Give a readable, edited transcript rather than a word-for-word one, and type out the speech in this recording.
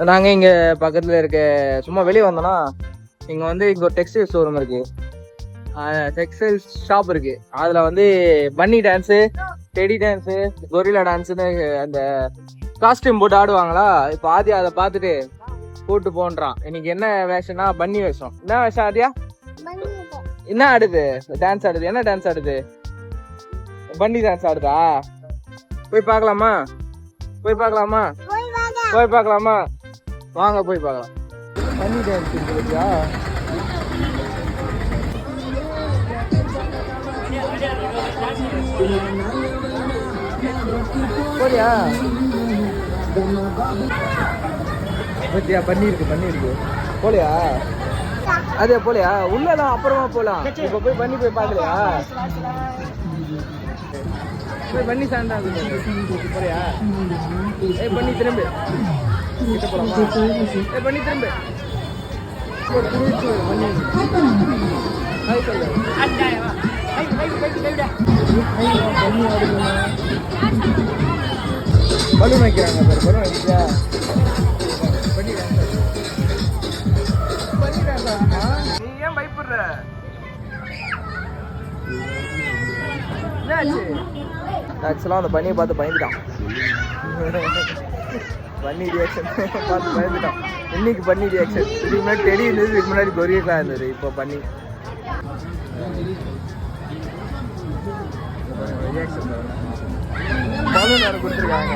நாங்கள் இங்கே பக்கத்தில் இருக்க சும்மா வெளியே வந்தோன்னா இங்கே இங்கே ஒரு டெக்ஸ்டைல் ஷோரூம் இருக்கு, டெக்ஸ்டைல் ஷாப் இருக்கு. அதில் பன்னி டான்ஸு, டெடி டான்ஸு, கொரில்லா டான்ஸுன்னு அந்த காஸ்டியூம் போட்டு ஆடுவாங்களா. இப்போ ஆதி அதை பார்த்துட்டு கூட்டு போன்றான். இன்னைக்கு என்ன வேஷம்னா பன்னி வேஷம். என்ன வேஷம் ஆதியா? என்ன ஆடுது? டான்ஸ் ஆடுது. என்ன டான்ஸ் ஆடுது? பன்னி டான்ஸ் ஆடுதா? போய் பார்க்கலாமா? போய் பார்க்கலாமா? போய் பார்க்கலாமா? வாங்க போய் பார்க்கலாம். பன்னி டான்ஸ் இருக்குதா? போலியா? பத்தியா பன்னி இருக்கு. போலியா? அதே போலியா? உள்ளதான் அப்புறமா போலாம். இப்ப போய் பண்ணி போய் பார்க்கலையா? போய் பண்ணி சாண்டா போறியா? ஏய் பண்ணி திரும்ப கிட்ட போலாமா? ஏய் பண்ணி திரும்ப பலூன் வைக்கிறாங்க. பலூன் வைக்கியா? நீ ஏன் பயப்படுற? ஆக்சுவலாக அந்த பன்னியை பார்த்து பயந்துட்டான். பன்னி ரியாக்ஷன் பார்த்து பயந்துட்டான். இன்னைக்கு பன்னி ரியாக்ஷன். இதுக்கு முன்னாடி டெடி இருந்தது, இதுக்கு முன்னாடி கொரியக்கா இருந்தது, இப்போ பன்னி ரியாக்ஷன். பலூன் வேறு கொடுத்துருக்காங்க.